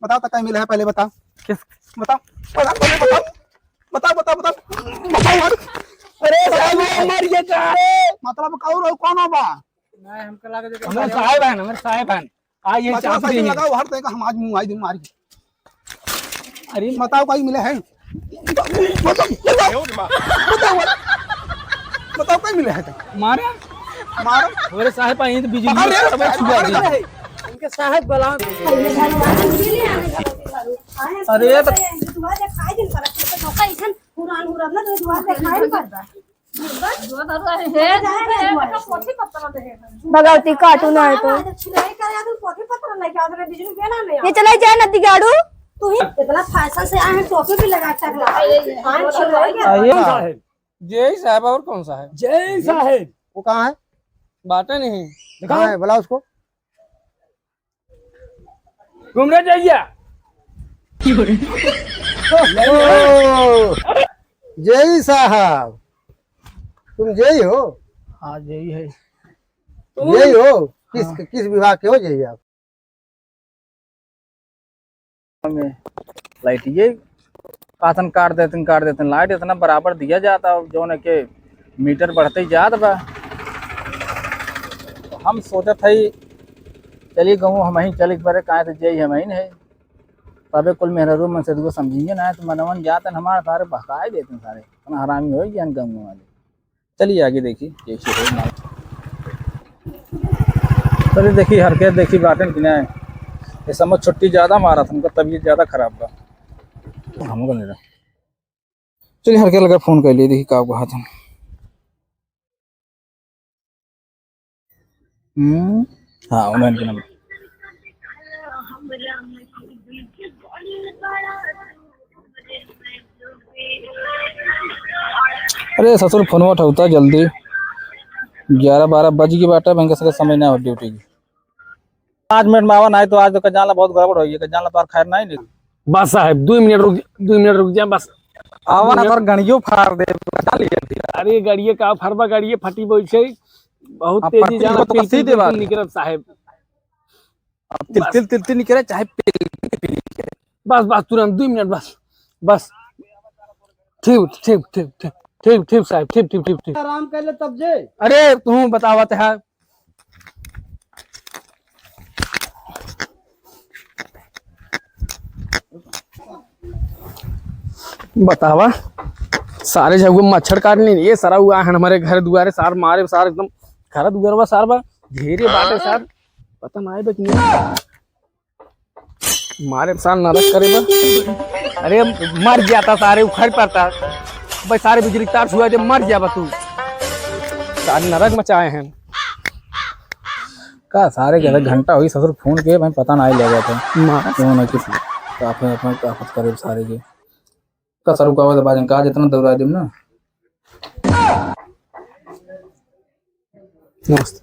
बताओ तक मिला है पहले बताओ। किस बताओ बताओ पहले बताओ बताओ बताओ बताओ बताओ। अरे साहब हमार ये का है मतलब कौन कौन होगा? नहीं हमको लगा जे हमारे साहब है हमारे साहब है आ ये बच्चा चाबी साइकिल नहीं लगाओ हर तरह का हम आज मुंह आई दूं मारी। अरे बताओ कहीं मिला है? बताओ बताओ कहीं मिला है तक मारे मारो हमारे साहब आई तो बिजली पकड़ ले सब छुआ दी उनके साहब गला अरे भगवती कार्टून है तो ये चला जाए नदी गाड़ू तू ही इतना फैशन से आए हैं टोपी भी लगा टकला आइए जय साहब और कौन सा है जय साहब वो कहाँ है? बाटे नहीं कहाँ है बोला उसको? घूमने जाइए जय साहब तुम जय हो? हाँ यही है जय हो किस विभाग के हो जय आप? लाइट ये कातन काट देते लाइट इतना बराबर दिया जाता जो न के मीटर बढ़ते ही जात बा तो हम सोचे थे चलिए कहूँ हम ही चल पर कहाँ तो जय हम ही है तबे कुल मेहरा रूम में से को समझेंगे ना तो मनवन जाते हमारे सारे बहकाए देते हैं सारे इतना हरामी हो गया गाँव वाले। चलिए आगे देखिए कैसे हो ना चलिए देखिए हरकत देखिए बाटन कि नहीं ये समझ छुट्टी ज़्यादा मारा था उनका तबीयत ज़्यादा खराब था हमको नहीं रहा। चलिए हर के लगा फोन कर लिए देखिए का कहा था। हाँ उन्होंने नंबर अरे ससुर फोन उठाता जल्दी 11-12 बज गई बाटा बैंक से समय ना हो ड्यूटी की 5 मिनट में आवा नहीं तो आज तो कजाला बहुत गड़बड़ होगी कजाला तो खैर नहीं बस साहब 2 मिनट रुक जा बस आवा ना तो गणियों फाड़ दे अरे गाड़िए का फरबा गाड़िए फटी बोल छे बहुत अब तेजी फटी जाना तो कसी दे बात। निकरत साहब तिल निकले चाहे बस बस तुरंत 2 मिनट बस ठीक साहब ठीक आराम कर ले तब जे। अरे तू बतावत है बतावा सारे जगह मच्छर काटने ये सारा हुआ है हमारे घर दुआरे सार मारे सार एकदम घर दुआरवा सार बा घेरे बाटे सार पता ना बे कि मारे सार नरक करे बा अरे मर गया था सारे उखड़ पड़ता भाई सारे बिजली तार छुआ जब मर गया बा तू सारे नरक मचाए हैं का सारे के घंटा हुई ससुर फोन के भाई पता नहीं लगा था मार क्यों ना किसी काफे अपने काफत करे सारे के का सर का आवाज बाजन का जितना दौड़ा देम ना नमस्ते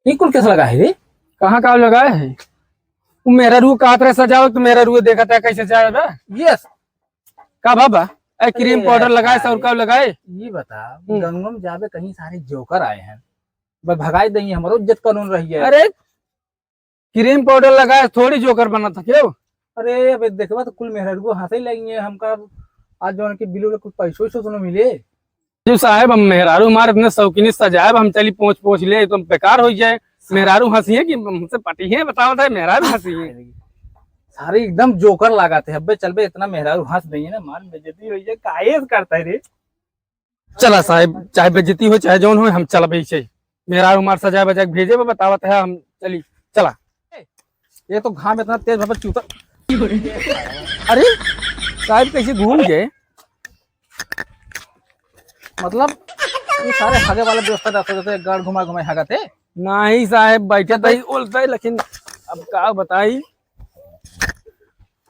ये कुल कैसा लगा है रे कहाँ का लगाए है वो मेरा रूह का तरह सजाओ तो मेरा रूह देखा था कैसे जाएगा यस का बाबा ए क्रीम पाउडर लगाए सौ का लगाए ये बता गंगों में जावे कहीं सारे जोकर आए हैं बस भगाई देंगे हमारो इज्जत कानून रही है। अरे क्रीम पाउडर लगाए थोड़ी जोकर बना था क्यों अरे अब देखबा तो कुल मेहर को हाथ ही लगेंगे हमका आज जो उनके बिल्कुल कुछ पैसों वैसों सुनो मिले जी साहब हम मेहरारू हमारे इतने शौकीनी सजाए हम चली पहुंच ले तो बेकार हो जाए मेहरारू हंसी है कि हमसे पटी है बताओ था मेहरारू हंसी है सारे एकदम जोकर लगाते हैं। अबे चल बे इतना मेहरारू हंस देंगे ना मार बेइज्जती हो जाए काहे करता है रे। चला साहब चाहे बेइज्जती हो चाहे जौन हो हम चल भाई मेहरारू हमारे सजाए बजाए भेजे बतावत है हम चली चला। ये तो घाम इतना तेज भर चूता अरे साहब कैसे घूम गए मतलब ये सारे हगे वाले दोस्त रहते गाड़ घुमा घुमा हगाते नहीं साहब बैठे तो ही बोलता है लेकिन अब क्या बताई।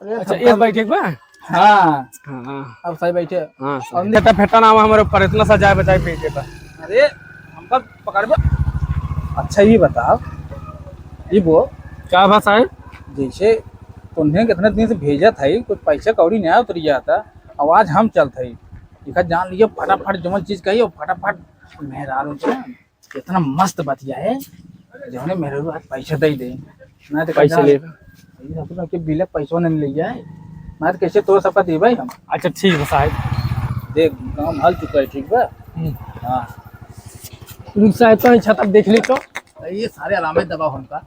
अच्छा ये बैठे बा हाँ हाँ अब सही बैठे हाँ अब बेटा फेटा नाम हमारे ऊपर इतना सजाए बजाए भेजे बा अरे हमका पकड़ अच्छा ये बताओ ये वो क्या बा साहब जैसे तुम्हें कितने दिन से भेजा था कुछ पैसा कौड़ी नहीं उतर गया था आवाज हम चल थी लिखा जान लिया फटाफट जो चीज कही और फटाफट मेहरारू इतना मस्त बतिया है जो मेहरारू आज पैसा दे दे ना तो पैसे ले ये सब के बिल पैसों नहीं ले जाए मैं तो कैसे तोड़ सबका दे भाई हम। अच्छा ठीक है साहब। देख काम हल चुका है ठीक बा। हाँ रुक साहब तो छत अब देख ली तो ये सारे आराम दबा उनका।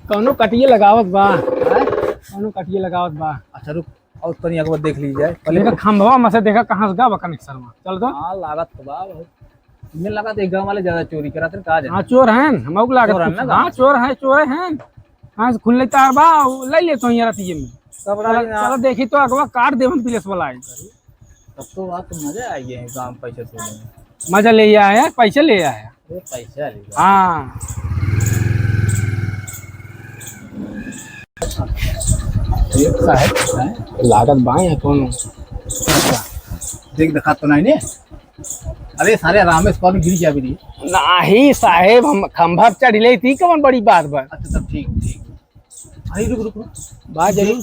कौनो कटिए लगावत बा, हैं? कौनो कटिए लगावत बा। अच्छा रुक और तनी एक बार देख लीजिए पहले का खंभवा में से देखा कहाँ से गा कनेक्शन में चल तो। हाँ लागत तो बा बहुत। मुझे लगा तो गाँव वाले ज्यादा चोरी करा थे कहा हाँ चोर हैं हम चोर हैं लागत ना? हाँ चोर हैं हाँ से खुल लेता बा ले लेता हूँ यार रतिये में। चलो देखी तो अगवा काट दे हम पुलिस वाला है। तब तो बात तो मजा आ गया गाँव में पैसे तोड़ने में। मजा ले आया है पैसे ले आया है। अरे पैसा लेगा। हाँ साहब लागत बाई है कौन। देख दिखा तो नहीं ने। अरे सारे आराम से कौन गिर जा भी नहीं। नहीं साहेब हम खंभा चढ़ ले थी कौन बड़ी बात बा। अच्छा तब ठीक ठीक। अरे रुक रुक रुक। बात जरूर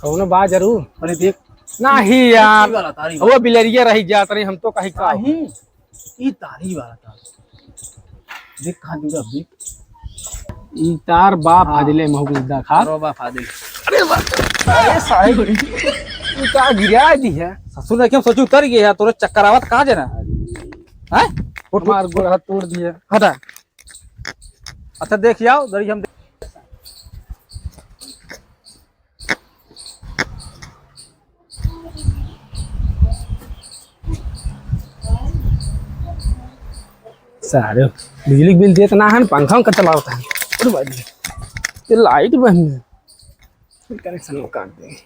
कौनो बात जरूर। अरे देख नहीं यार वाला तारी वो बिलरिया रही जात रही हम तो कहीं का नहीं ये तारी वाला था। देख कहाँ जुड़ा देख। ई तार बाप फादिले महबूब खा। अरे बा फादिल। अरे साहेब ई का गिरा दी है। ससुर ने क्यों सोचू उतर गया तोरे चक्कर आवत कहाँ जाना है। उठ मार गोड़ हाथ तोड़ दिया। हटा। अच्छा देख जाओ दरी हम सारे बिजली बिल दे इतना है पंखा का चलावता है। अरे भाई ये लाइट बंद है कनेक्शन में काट दे।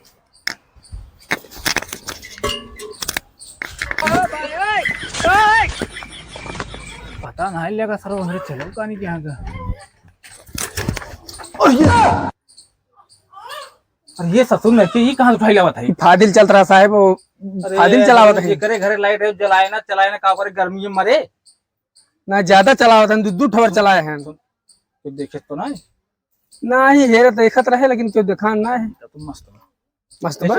पता नहीं लगा सर वहां चलो कहानी क्या का। और ये ससुर ने ये कहाँ उठाई लावा था। फादिल चल रहा साहेब वो फादिल चलावत है करे घरे लाइट है जलाए ना का करे गर्मी में मरे ना ज्यादा चलावत है दू ठवर चलाए हैं। तो देखे तो ना नहीं हेरे देखत रहे लेकिन क्यों देखा ना है। तो मस्त मस्त बा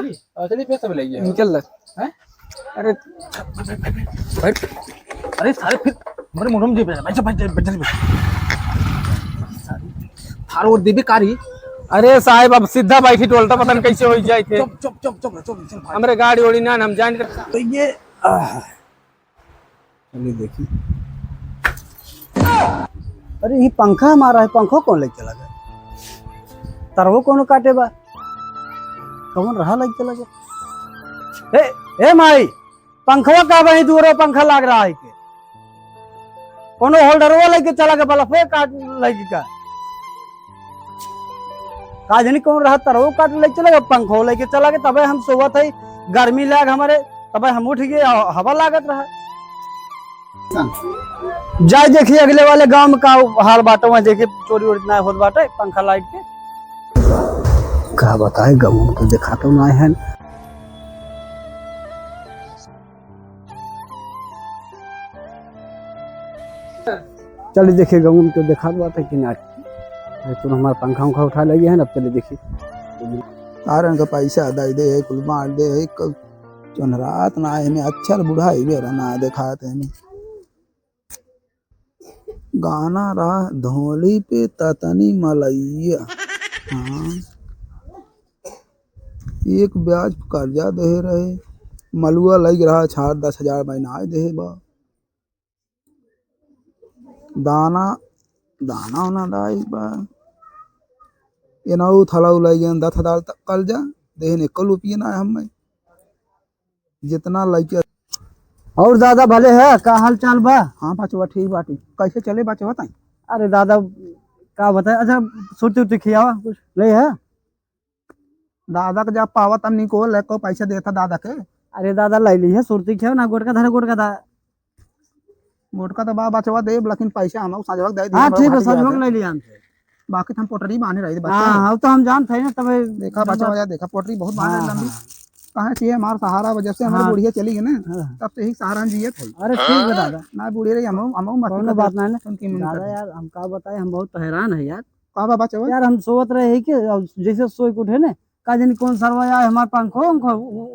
चलिए पैसा भी ले गया निकल हैं। अरे अरे सारे फिर हमारे मुंह में जी बच थारो और देवी कारी। अरे साहेब अब सीधा बैठी टोलता पता नहीं कैसे हो जाए थे। चुप हमारे गाड़ी ओड़ी ना हम जान तो ये चलिए देखिए। अरे ये पंखा हमारा है पंखो कौन लेके चला गया तरवो कौन काटे बा कौन रहा लग चला गया। ए माई पंखवा का वही दूर पंखा लग रहा है के कोनो होल्डरवा लेके चला गया बल्ब काट लगी का काजनी कौन रहा तरवो काट लेके चला गया पंखो लेके चला गया तबे हम सोवत है गर्मी लाग हमारे तबे हम उठ गए हवा लागत रहा। जाए देखिए अगले वाले गांव में का हाल बाटो में देखिए चोरी वोरी ना होत बाटे पंखा लाइट के का बताए गांव तो देखा तो ना है। चलिए देखिए गांव में तो देखा बाटे कि ना तुम हमारा पंखा उखा उठा लगे हैं अब चलिए देखिए तारन का पैसा दे दे कुल बांट दे चुनरात ना है में अच्छा बुढ़ा ही बेरा ना दिखाते हैं गाना रहा धोली पे ततनी मलैया। हाँ एक ब्याज कर्जा दे रहे मलुआ लग रहा 10,000 महीना दे बा दाना दाना उना दाई बा ये ना थला लग 10,000 तक कर्जा देने 1 रुपया ना हमें जितना लगे। और दादा भले है का हाल चाल बा। हाँ बचवा ठीक बाटी कैसे चले बचवा ताई। अरे दादा का बताए अच्छा सुरती उरती खियावा कुछ नहीं है दादा का जब पावा तब निकोल को पैसा देता दादा के। अरे दादा लै ली है सुरती खियाव ना गोटका धरे गोटका धा मोटका तो बा बचवा दे लेकिन पैसा हम साजवक दे हाँ ठीक है संजोग ले लिया हमसे बाकी हम पोटरी बांधे रहे बच्चा। हाँ तो हम जानते हैं ना तबे देखा बचवा देखा पोटरी बहुत बांधे लंबी कहाँ चाहिए हमारा सहारा वजह से हमारी हाँ। बुढ़िया चली गई ना हाँ। तब से ही सहारा जिये थे अरे ठीक है दादा ना बुढ़ी रही हम कोनो बात नहीं ना उनकी दादा यार हम का बताए हम बहुत हैरान है यार कहा बचवा यार हम सोच रहे हैं कि अब जैसे सोई के उठे ना का जानी कौन सरवा आए हमारे पंखो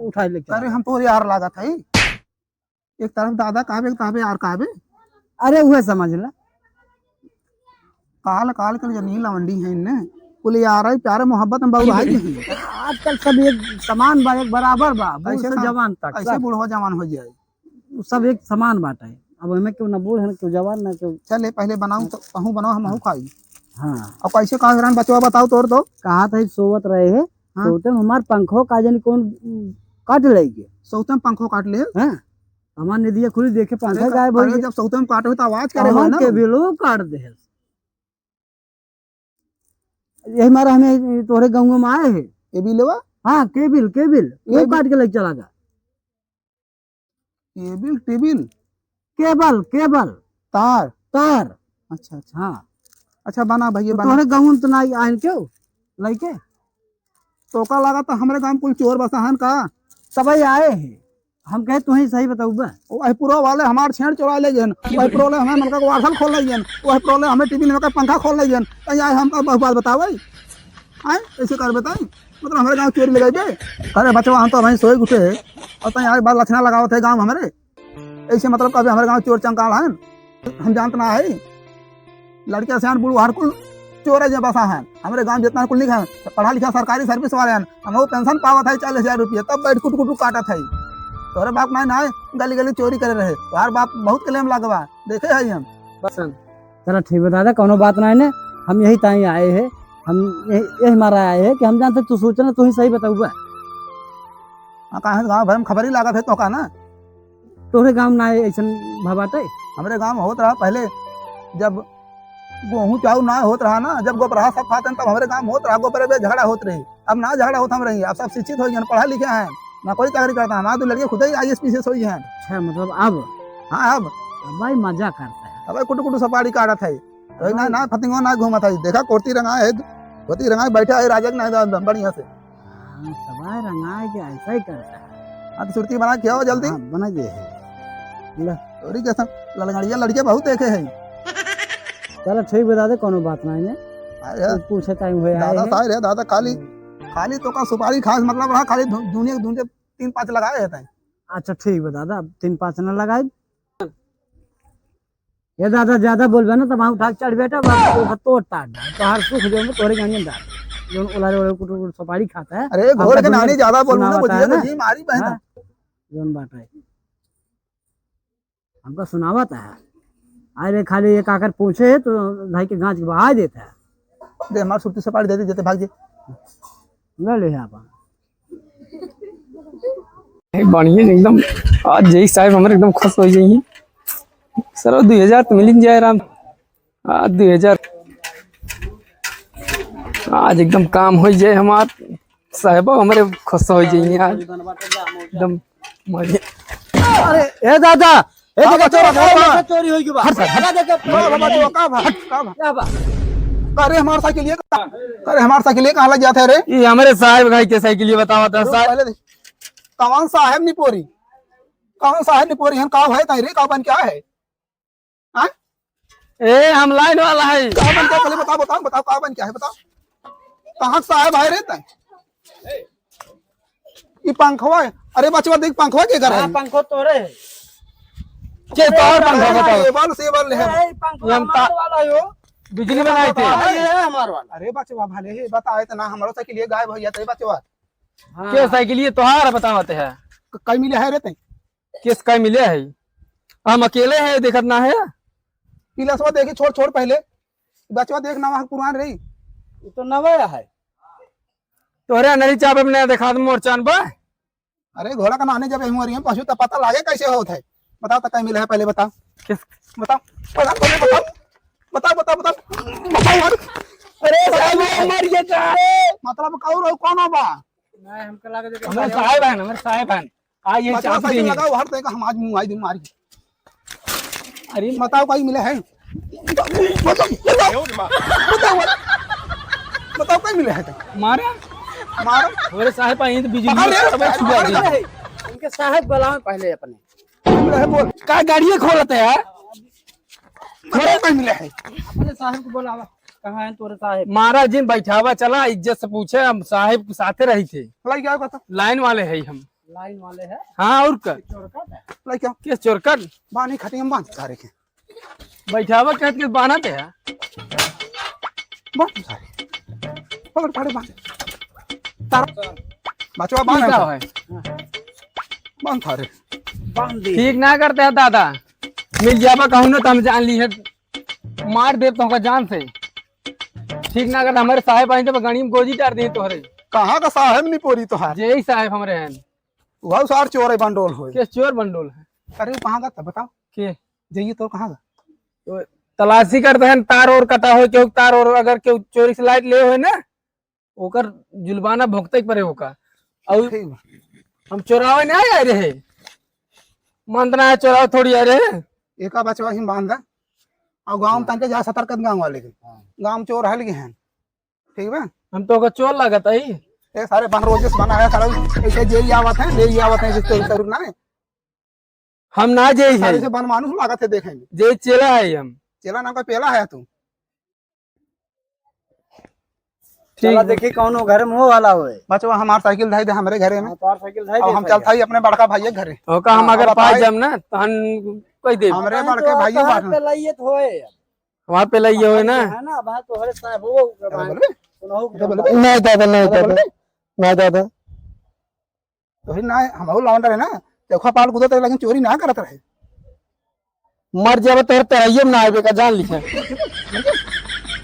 उठा लेके अरे हम तो यार लगा था एक तरफ दादा कहबे यार कहबे अरे वह समझ ला काल काल कर जनी लवंडी है इनने कुल यार है प्यारे मोहब्बत में बाबू भाई हैं। आजकल सब एक समान बा, एक बराबर बा, बूढ़ ऐसे से ना- जवान तक ऐसे बूढ़ो जवान हो जाए। सब एक समान बात है। अब हमें क्यों ना बूढ़ है, क्यों जवान ना क्यों। चले पहले बनाऊं तो कहूँ बनाओ हम खाई। हाँ, अब कैसे कहा करान बचवा बताओ तोर तो। कहा था सोवत रहे है, हाँ। सोते में हमार पंखों का जानी कौन काट लेगी। सौते में पंखो काट ले। हाँ, हमार निधिया खुली देखे पंखा गायब हो अरे गया। जब सौते में काटे तो आवाज करे हो हमार ना। के बिलो काट दे। यही मारा हमें तोरे गाँव में आए है। ये भी लेवा हाँ, केबिल केबिल वो केबिल? काट के लेके चला गया। टेबिल टेबिल केबल केबल तार। तार। अच्छा अच्छा हाँ, अच्छा बना भैया तो बना। तोरे गाँव में तो ना आए क्यों लड़के। तो का लगा तो हमारे गांव कुल चोर बसा हन का। सब आए हैं, हम कहे तुम्हें सही बताऊ बा। वही पुरो वाले हमार छेड़ चुरा ले जन। वही पुरो वाले हमें नलका को वार्सल खोल ले जन। वही पुरो वाले हमें टीवी में का पंखा खोल ले जन। तो यार हम बहुत बात बताओ आए ऐसे कर बताई मतलब हमारे गांव चोरी ले गए। अरे बचवा हम तो वहीं सोए उठे और तो यार बात लक्षणा लगाओ थे गांव हमारे ऐसे मतलब कभी हमारे गांव चोर चंकाल है हम जानते ना है। लड़के से बुढ़ू हर कुल चोर है बसा है हमारे गांव जितना कुल लिखा है पढ़ा लिखा सरकारी सर्विस वाले हैं। हम वो पेंशन पावा था 40,000 रुपये तब बैठ कुट कुट काटा था। तोरे बाप ना ना गली गली चोरी करे रहे तुम्हार बाप बहुत क्लेम लगवा देखे है हम। चलो ठीक बता दे, कोनो बात नहीं ने। हम यही ताई आए हैं, हम यही मारा आए हैं कि हम जानते तू सोचना तू ही सही बताऊ बा। कहा गाँव भर में खबर ही लागत है तो का ना तोरे गाँव ना ऐसा भबाटे। हमारे गांव में होत रहा पहले जब गेहूँ चाऊ ना होत रहा ना जब गोबरा सब खाते हैं तब हमारे गांव में होत रहा गोबरे पे झगड़ा होत रही। अब ना झगड़ा होता हम रही अब सब शिक्षित हो गए पढ़ा लिखे हैं ना कोई चाकरी करता है। हमारे तो लड़के खुद ही ISP हो हैं। अच्छा मतलब अब हाँ अब भाई मजा करता है। अब कुटु कुटु सपाड़ी काटा था तो ना ना फतिंगो ना घूमा था देखा कोर्ती रंगा है धोती रंगा बैठा है राजक ना बढ़िया से। हाँ, सवाई रंगाए के ऐसा ही करता है। हाँ तो सुर्ती बना के आओ जल्दी। हाँ, बना दे है। चोरी के लड़गड़िया लड़के बहुत देखे हैं। चलो ठीक बता दे, कोनो बात नहीं ने। अरे पूछे टाइम हुए आए दादा हैं। साहब रे दादा खाली खाली तो का सुपारी खास मतलब रहा खाली दुनिया ढूंढे 3-5 लगाए रहते हैं। अच्छा ठीक बता दा, 3-5 न लगाए। ये दादा ज्यादा बोलबे ना तो वहां उठा के चढ़ बेटा बस तो टाट तो हर सुख जो में तोरे गानी डाल जो ओलारे ओलारे कुटु सुपारी खाता है। अरे घोड़ के नानी ज्यादा बोलूं ना सुनावता बुझिए है ना। तो जी मारी बहन। हाँ, जोन बात है हमको सुनावता है। अरे खाली एक आकर पूछे तो भाई के गांच के बहा देता है। दे हमार सुर्ती सपाड़ी दे दी जते भाग जे। ले ले आप बढ़िया एकदम। आज जय साहब हमारे एकदम खुश हो जाइए सर 2000 तो मिल जाए आराम। आज 2000 आज एकदम काम हो जाए हमार साहब हमारे खुश हो जाइए आज एकदम बढ़िया। अरे ए दादा ए बाबा, बाबा। चोरी होई के बा हट बाबा जो का भाग का भाग। क्या बा अरे हमार साइकिल ये अरे हमार साइकिल ये कहां लग जाते रे। ये हमारे साहब भाई के साइकिल ये बताओ था साहब। पहले देख कौन साहब निपोरी कौन साहब निपोरी हम का है ताई रे का बन क्या है। हां ए हम लाइन वाला है। का बन क्या पहले बताओ बताओ बताओ का बन क्या है बताओ कहां साहब आए रे ताई। ये पंखवा है। अरे बचवा देख पंखवा के घर है। पंखो तोरे के तोर पंखा बताओ। सेवल सेवल है। पंखो हमारे वाला यो बिजली बनाए थे। ये है हमारे वाला। अरे बचवा भले ही बताए तो ना हमारो साइकिल ये गायब हो जाते बचवा। के साइकिल ये तोहार बतावते है कई मिले है रे ताई। किस का मिले है हम अकेले हैं देखत ना है। पिलसवा देखी छोड़ छोड़ पहले बचवा देख ना वहां पुरान रही। ये तो नवाया है। तोहरे नरी चाप अपने देखा मोर चान बा। अरे घोड़ा का नाने जब हिमोरी में पशु तो पता लागे कैसे होता है बताओ तो कहीं मिला है पहले बताओ किस बताओ बताओ बताओ बताओ बताओ बताओ बताओ यार। अरे साहब मर गया था। मतलब कौन कौन हो बा नहीं हमको लगा दे हमारे साहब है हमारे साहब है आ ये बचवा चाप साइकिल देंगे। लगाओ हर तरह का हम आज मुंह आई दिन मारी। अरे बताओ कहीं मिले है बताओ बताओ बताओ बताओ कहीं मिले है मारे मारो हमारे साहब आई तो बिजली पकड़ ले, सब छुपा पकड़ दी। ले। इनके साहब बुलाओ पहले अपने। मिले है बोल का गाड़ियां खोलते है बताओ कहीं मिले है। अपने साहब को बुलावा कहाँ है तोरे साहब। महाराज जी बैठावा चला इज्जत से पूछे हम साहब के साथे रही थे लाई क्या बताओ लाइन वाले है हम। लाइन वाले है हाँ और का लाई क्या किस चोरकर बानी खटी हम बांध सारे के बैठावा कहते के बाना थे बांध सारे पकड़ पकड़ बांध तार बचवा बांध क्या है है बांध थारे बांध दी ठीक ना करते हैं दादा, मिल जाबा कहूँ ना तो हम जान ली है, मार दे तो जान से। ठीक ना करते हमारे साहेब आई तो गणी में गोजी डार दी तोहरे। कहाँ का साहब नहीं पोरी तो है यही साहेब हमारे हैं वह सार चोर है बंडोल हो के चोर बंडोल है अरे कहाँ का था बताओ के जाइए तो कहाँ का तो तलाशी करते हैं, तार और कटा हो क्यों तार और अगर क्यों चोरी से लाइट ले हो ना ओकर जुलबाना भुगते ही पड़े होका। और ठीक बा। हम चोरावे नहीं आए रहे, मंदना है चोराव थोड़ी आ रहे। एका बचवा ही बांधा और गांव में तंके जा सतर्क गांव वाले के गांव में चोर हल गए हैं ठीक है हम तो चोर लागत है ये सारे बन रोजेस बना है सारा ऐसे जेल आवत है ले आवत है जिसको जरूर ना है हम ना जे सारे है से बन मानुस लागत है देखेंगे जे चेला है हम। चला नाम का पहला है तू चला देखी कौन घर में हो वाला होए। बचवा हमार साइकिल धाई दे हमारे घरे में तोर साइकिल धाई और हम चलता ही अपने बड़का भाई के घरे तो का हम अगर अब पाए भाई- जम ना तो हम कोई दे हमरे बड़के भाइयों पे बांट लाइए तो होए वहां पे लइए हो ना। है ना बात तो हरे साहब वो सुनाओ नहीं दादा नहीं दादा नहीं दादा तो ही ना हम लौंडा है ना देखो पाल कूदत रहे लेकिन चोरी ना करत रहे मर जाब तो तैयारी में ना आवे का जान लिखे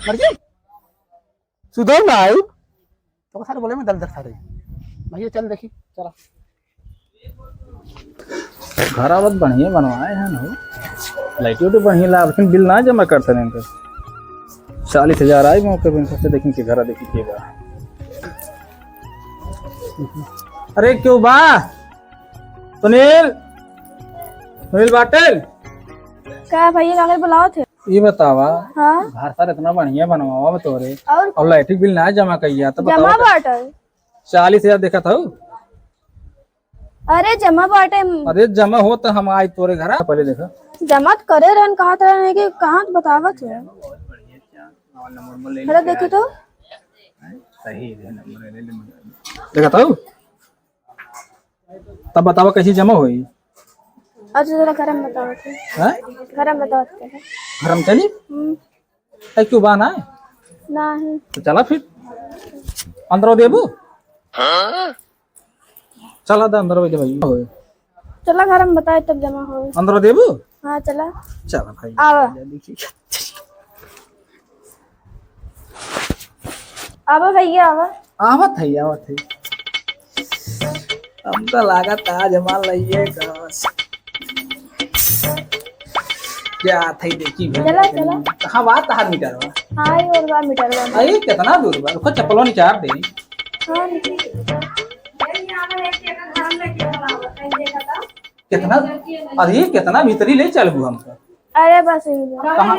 मर गए सुधर ना आई तो सारे बोले में दल दर सारे भैया चल देखी चला घर आवत बढ़िया बनवाए हैं ना, लाइटियों तो बढ़िया ला, लेकिन बिल ना जमा करते हैं इनका। 40,000 आई मौके पे इनसे देखें कि घर देखी के बा। अरे क्यों बा सुनील, सुनील बाटल क्या भैया कागज बुलाओ थे? ये बतावा हाँ घर सार इतना बढ़िया बनवावा बतोरे और और लाइटिंग बिल ना जमा करिया तो जमा बताओ बाटल 40,000 देखा था। अरे जमा बाटे अरे जमा हो तो हम आई तोरे घर पहले देखा जमा तो करे रहन कहा था रहने के कहाँ तो बतावत है। अरे देखे तो सही है देखा था तब बतावा कैसी जमा हुई अच्छा जरा घर में बताओ थे, है घर में बताओ थे। घर में चली ऐ क्यों बाना है नहीं तो चला फिर अंदर देबू चला दा अंदर दे भाई चला घर में बताए तब जमा हो। अंदर देबू हाँ चला चला भाई आवा आवा भैया आवा आवत है हमको लागत आज जमा लइए क्या थई देखी चला चला कहां बात हाथ मीटर बा हाँ ये और बार मीटर बा अरे कितना दूर बा रुको चप्पलों निचार दे हाँ कितना अरे कितना भीतरी ले चलबू हमको अरे बस यही बा। कहां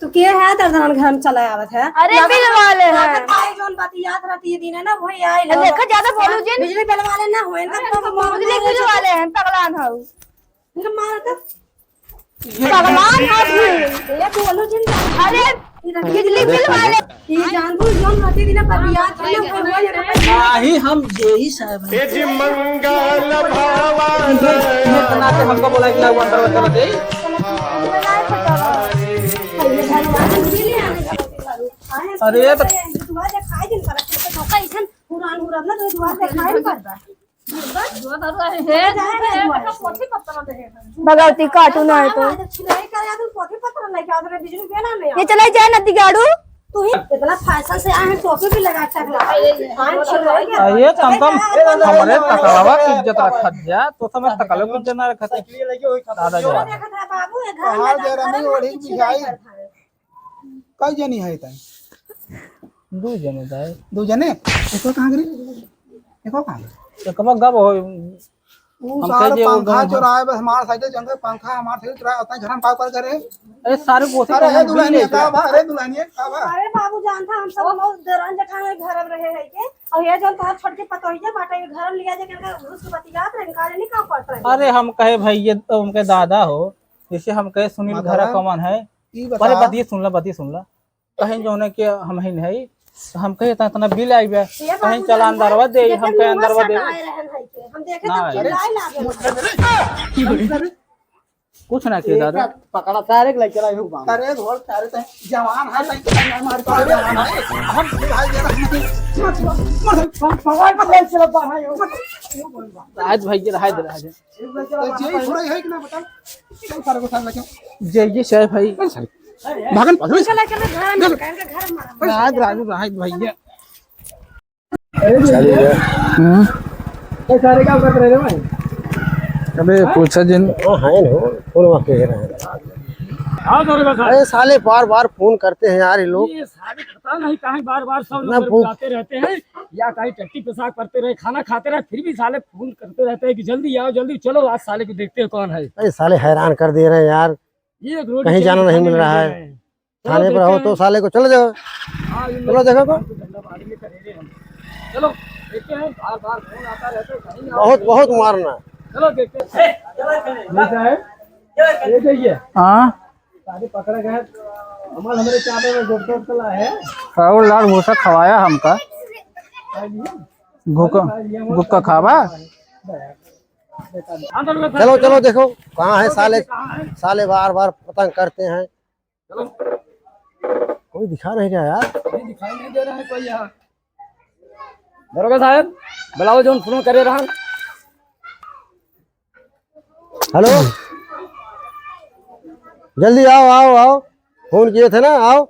तू के है दर्दन घर में चला आवत है अरे बिल वाले हैं भाई जोन बात याद रहती है दिन है ना वही आई देखो ज्यादा बोलू जी बिजली बिल वाले ना होए ना तो बिजली बिल वाले हैं पगलान हो इनका मारता पगलान हो ये बोलो जिन अरे बिजली बिल वाले ये जानबू जोन रहती दिन पर याद है ना कोई नहीं हम यही साहब हैं इतना के हमको बोला कि लाओ अंदर बता दे अरे तो दुआ दिखाई दिन पर तो कैसन पुरान हुरब ना तो दुआ दिखाई पड़ता भगवती कार्टून है तो छिलाई कर या तू पोथी पत्र लेके आ रहे बिजली बेना में ये चला जाए नदी गाड़ू तू ही इतना फैशन से आए हैं टोपी भी लगा टकला हां छिलाई के ये कम हमारे तकलावा की इज्जत रखा जा तो समय तकले को जना रखा दादा जा देखा था बाबू ये घर कहाँ जरा नहीं ओढ़ी बिछाई कई जनी है ताई दू जने दाई दो जने एको कहाँ गरी एको कहाँ तो कब गब हो वो हम सार कहे जे वो पंखा गाँव- चुराए बस हमारा साइकिल जंगे पंखा हमारा साइकिल चुराए उतना घर में पाव कर करे अरे सारे पोसे अरे हे दुल्हनिया का बा अरे दुल्हनिया का बा अरे बाबू जानता हम सब लोग दरान जठान घर में रहे है के और ये जो तार छोड़ के पतोहिया बाटा ये घर में लिया जाके घुस के बतियात रहे काले नहीं काम पड़ता है अरे हम कहे भाई ये तो उनके दादा हो जैसे हम कहे सुनील घर कौन है ई अरे बता बतिए सुन ला कहीं जो है कि हम ही नहीं तो हम कहे इतना बिल आई बे कहीं चला अंदरवा दे हम कहे अंदरवा दे आए रहन है के हम देखे ना, तो अरे। चिल्लाए लागे कुछ ना किया दादा पकड़ा सारे के लेके चला हूं बांध अरे घोड़ तारे ते जवान है भाई हमारे पास जवान है हम भाई जरा पकड़ पर ले चला बाहर राहत भाई राहत राहत ये थोड़ा है कि ना बता चल सारे को साथ लेके जय साहब भाई भागन पकड़ चला चला घर में कहकर घर में राहत राहत राहत भैया सारे क्या कर रहे हैं भाई अबे पूछा जिन अरे साले बार बार फोन करते हैं यार ये लोग। ये सारे पता नहीं कहीं बार सब ना लोग बुलाते रहते हैं या कहीं टट्टी पेशाब करते रहे खाना खाते रहे फिर भी साले फोन करते रहते हैं कि जल्दी आओ जल्दी चलो आज साले को देखते हैं कौन है अरे साले हैरान कर दे रहे हैं यार, ये एक रोटी कहीं जाना खाने नहीं मिल लगे रहा है। हैं। थाने पर हो तो साले को चलो जाओ, हाँ, ये चलो देखो को आदमी करेंगे हम। चलो देखते हैं बार बार फोन आता रहता है कहीं आओ, बहुत बहुत मारना। चलो देखते हैं ये देखिए हाँ सारे पकड़े गए हमारे हमारे चाबे में डॉक्टर चला है राहुल लाल भूसा खवाया हमका गुक्का खावा चलो चलो देखो कहाँ है साले, साले बार बार पतंग करते हैं। कोई दिखा नहीं रहा यार। दिखाई नहीं दे रहा है कोई यहाँ दरोगा साहब बुलाओ जो फोन करे रहा हेलो जल्दी आओ आओ आओ, फोन किए थे ना, आओ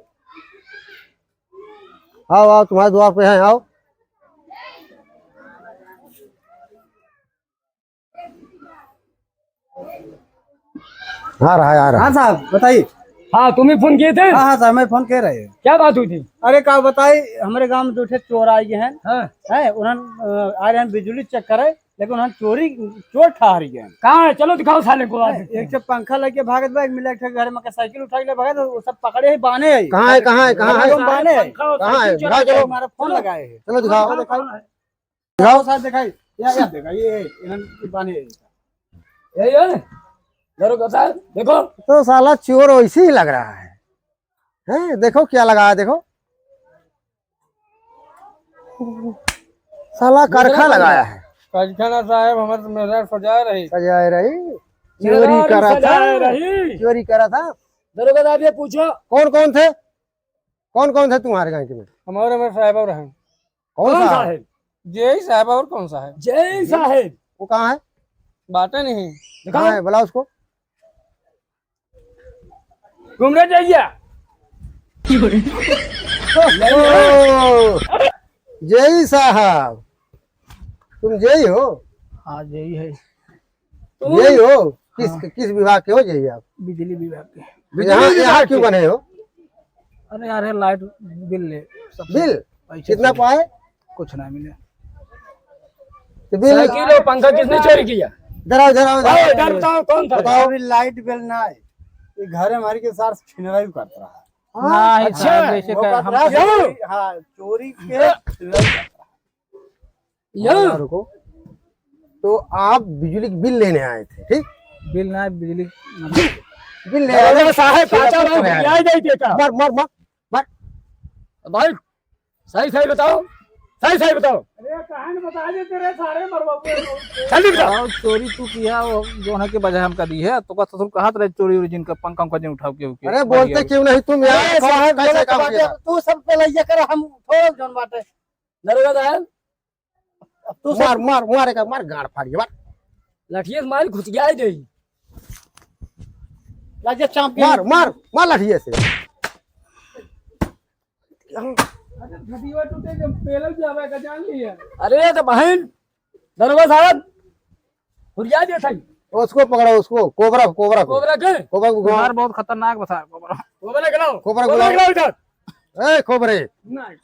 आओ आओ तुम्हारे द्वार पे हैं, आओ। आ रहा है आ रहा है। हाँ साहब बताइए हाँ तुम ही फोन किए थे हाँ हाँ साहब मैं फोन कर रहे क्या बात हुई थी अरे क्या बताई हमारे गांव में दो ठे चोर आए हैं है उन्होंने आ रहे हैं बिजली चेक करे लेकिन उन्होंने चोर ठहरी गए कहाँ है चलो दिखाओ साले को एक से पंखा लेके भागत बा एक मिला एक घर में साइकिल उठा के भागे तो वो सब पकड़े ही बाने है कहाँ है कहाँ है कहाँ है बाने है कहाँ है? दिखाओ चलो, हमारा फोन लगाए है चलो दिखाओ दिखाओ साहब दिखाई या दिखाइए इन्होंने बाने ये दरोगा साहब देखो तो साला चोर वैसे ही लग रहा है। हैं देखो क्या लगा है, देखो साला करखा लगाया है। कारखाना साहब हमारे मेरा सजा रही सजाए रही चोरी करा था, चोरी करा था। दरोगा साहब ये पूछो कौन कौन थे तुम्हारे गाँव के में? हमारे में साहब और हैं कौन सा है? जय साहब और कौन सा है? जय साहेब वो कहाँ है? बातें नहीं कहाँ है बुला उसको। घूमने जाइए ओ, जय साहब तुम जय हो? हाँ यही है जय हो किस विभाग के हो जय आप? बिजली विभाग के यहाँ क्यों बने हो? अरे यार लाइट बिल ले बिल कितना पाए? कुछ ना मिले तो बिल साइकिल और पंखा किसने चोरी किया जरा जरा इधर बताओ कौन था बताओ। लाइट बिल ना है ये घर हमारे के साथ छिनरा भी करता रहा नहीं अच्छा, साहब, जैसे वो कह- करता हम रहा, हाँ चोरी के छिनरा भी करता रहा। यार रुको, तो आप बिजली की बिल लेने आए थे, ठीक? बिल ना बिजली बिल ले आए दरोगा साहब पाचा भाई भैया दे देता मर मर मर मर भाई सही बताओ सही बताओ अरे कहानी बता देते रहे सारे मरवाओगे जल्दी बताओ और चोरी तू किया वो जो है के बजाय हमका दी है तो तुम कहा रहे चोरी उरी जिनका पंखा उनका जिन उठाओ के अरे बोलते क्यों नहीं तुम यार? साहब कैसे काम किया? तू सब पे लइया कर हम थोड़ा जन बाटे दरोगा साहब तू मार मार मारेगा, मार गाड़ फाड़िए मार लाठिए से मार घुस गया दे लाजे चांप मार मार मार लाठिए से। अरे तो बहन दरोगा साहब हुरिया दे था उसको पकड़ो, उसको कोबरा कोबरा को कोबरा के कोबरा को यार बहुत खतरनाक बता कोबरा के लाओ कोबरा कोबरा के लाओ इधर ए कोबरे नहीं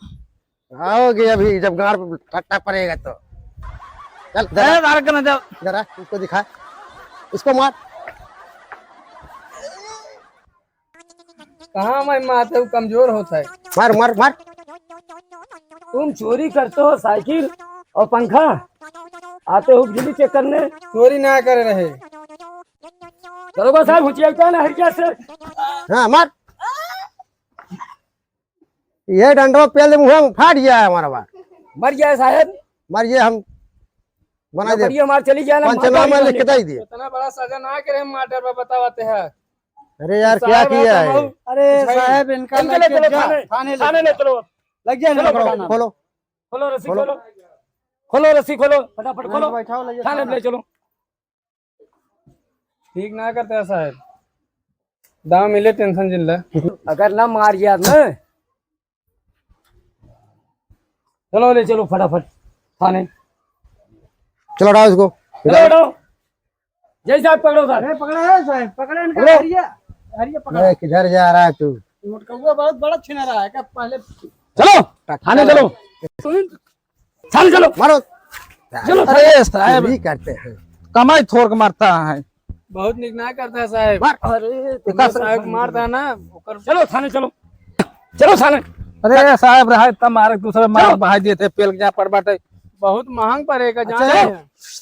आओगे अभी जब गाड़ पे ठट्टा पड़ेगा तो चल जरा जरा उसको दिखा, इसको मार। कहाँ मैं माते हूँ कमजोर होता है। मार मार मार तुम चोरी करते हो साइकिल और पंखा आते हो बिजली चेक करने चोरी ना करे रहे। दरोगा साहब हुचिया क्या ना हरिया से हाँ मार। ये डंडो पहले मुँह में फाड़ गया है हमारा बात। मर गया है साहब मारिए हम बना दे, बढ़िया मार चली जाए ना पंचनामा लिख के दे दिए। इतना बड़ा सजा ना करे माटर पर बताते हैं। अरे यार क्या किया है? अरे साहब इनका इनके ले चलो थाने ले चलो। लग जाए ना खोलो खोलो रस्सी खोलो, खोलो रस्सी खोलो, फटाफट खोलो, थाने ले चलो। ठीक ना करते हैं साहब, दाम मिले टेंशन जिल्ला। अगर ना मार गया ना, चलो ले चलो फटाफट थाने। चलो हटाओ इसको। चलो हटाओ, जय साहब पकड़ो सर। पकड़ा है साहब, पकड़ा इनका हरिया हरिया पकड़ा। अरे किधर जा रहा है तू? मोटकौआ बहुत बड़ा छिना रहा है क्या पहले। चलो थाने चलो, थाने चलो, मारो। चलो। अरे साहब भी करते हैं, कमाई थोड़ मारता है। बहुत निक ना करता है साहब। अरे साहब मारता है ना। चलो थाने चलो, चलो थाने। अरे साहब रहा तब मारे दूसरे मार बहाई दिए थे पेल जा पर बाटे। बहुत महंग पड़ेगा अच्छा, जान।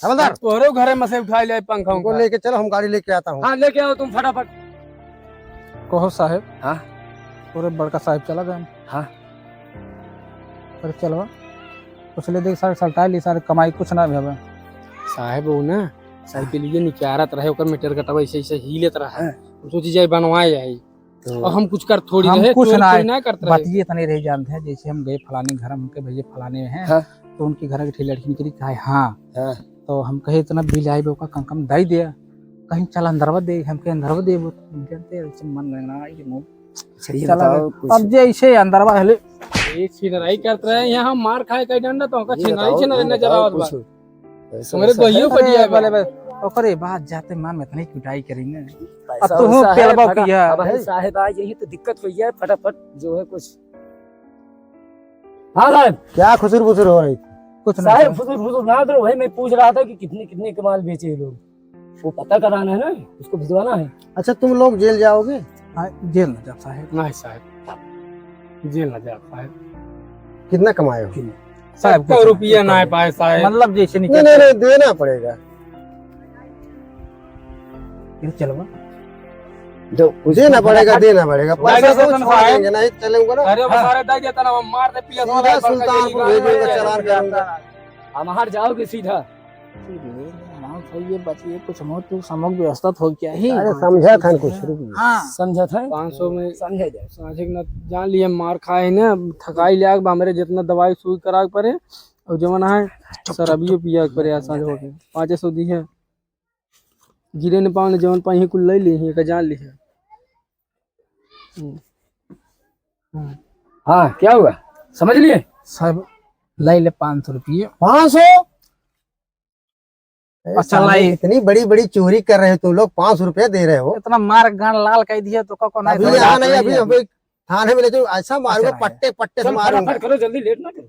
हवलदार तोरे घरे में से उठा ले पंखा हमको लेके चलो, हम गाड़ी लेके आता हूँ। हाँ लेके आओ तुम फटाफट। कहो साहब। हाँ पूरे बड़का साहब चला गए। हाँ अरे चलो कुछ ले देख सारे सल्टा ली सारे कमाई कुछ ना भेबे। साहब वो ना साइकिल लिए निकारत रहे ओकर मीटर कटवा ऐसे ऐसे ही लेत रहा। सोची जाए बनवाए जाए और हम कुछ कर थोड़ी हम रहे, कुछ चोरी ना थोड़ी ना करते रहे। बात ये तने रह जानते हैं, जैसे हम गए फलाने घर, हमके भैया फलाने में हैं। हाँ। तो उनकी घर की लड़की निकली कहा हाँ। हाँ। तो हम कहे इतना बिल आए का कम दाई दिया, कहीं चल अंदरवा दे, हमके अंदरवा दे। वो जानते ऐसे मन लगना ये मुंह चला गया। अब जैसे अंदरवा हले एक छिनराई करते रहे यहाँ मार खाए कई डंडा तो का छिनराई नजर आवत बा। तुम्हारे दहियो बढ़िया अरे ओकरे बाद जाते मान में इतनी कुटाई करेंगे। अब तो हूं पेलबा किया। अब है साहब आ यही तो दिक्कत हुई है, फटाफट जो है कुछ। हाँ साहब क्या खुसर बुसर हो रही? कुछ ना साहब फुसुर ना दो भाई, मैं पूछ रहा था कि कितने कितने के माल बेचे लोग, वो पता कराना है ना, उसको भिजवाना है। अच्छा तुम लोग जेल जाओगे? हाँ, जेल न जा साहब। नहीं साहब जेल ना जा पाए कितना कमाए हो? साहब को रुपया ना पाए साहब। मतलब जैसे नहीं नहीं नहीं, देना पड़ेगा। चलवा देना पड़ेगा, देना पड़ेगा। पैसा तो छोड़ेंगे नहीं, चलेंगे ना। अरे वो सारे दे देता ना, हम मार दे पिया सीधा सुल्तानपुर भेजूंगा, चालान करूंगा। हम हार जाओगे सीधा। ये बचिए कुछ मौत तो समझ व्यवस्था हो क्या ही। अरे समझा था कुछ रुपया। हाँ समझा था 500 में समझा जाए। साझिक न जान लिए मार खाए ना, थकाई लिया मेरे जितना दवाई सुई करा के परे और जमन है सर अभी पिया के परे आसान हो गए। 500 दी है गिरे न पाओ जमन पाई कुल ले ली है का जान ली है। हाँ क्या हुआ समझ लिए? सब लाई ले 500 रुपये। 500? अच्छा लाई इतनी बड़ी बड़ी चोरी कर रहे हो तुम लोग, 500 रुपया दे रहे हो? इतना मार गान लाल कह दिया तो को नहीं। अभी यहाँ नहीं, अभी अभी थाने में ले जाओ, ऐसा मारूंगा पट्टे पट्टे से मारूंगा। करो जल्दी, लेट ना करो।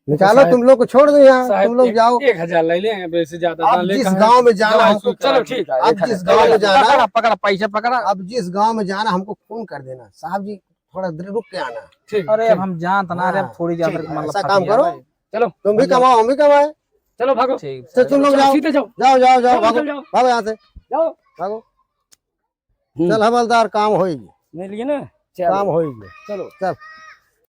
निकालो तुम लोग को, छोड़ दो यहाँ, तुम लोग जाओ। 1000 ले ले वैसे ज्यादा अब जिस गांव में जाना हमको, चलो ठीक है। अब जिस गांव में जाना, पकड़ा पैसा पकड़ा। अब जिस गांव में जाना हमको फोन कर देना, साहब जी थोड़ा देर रुक के आना। अरे अब हम जानत ना रे, अब थोड़ी ज्यादा मतलब ऐसा काम करो, चलो तुम भी कमाओ हम भी कमाए। चलो भागो। ठीक तो तुम लोग जाओ सीधे जाओ, जाओ जाओ जाओ, भागो जाओ भागो यहाँ से, जाओ। भागो। चल हवलदार, काम होएगी, मिल गई ना? काम होएगी। चलो चल।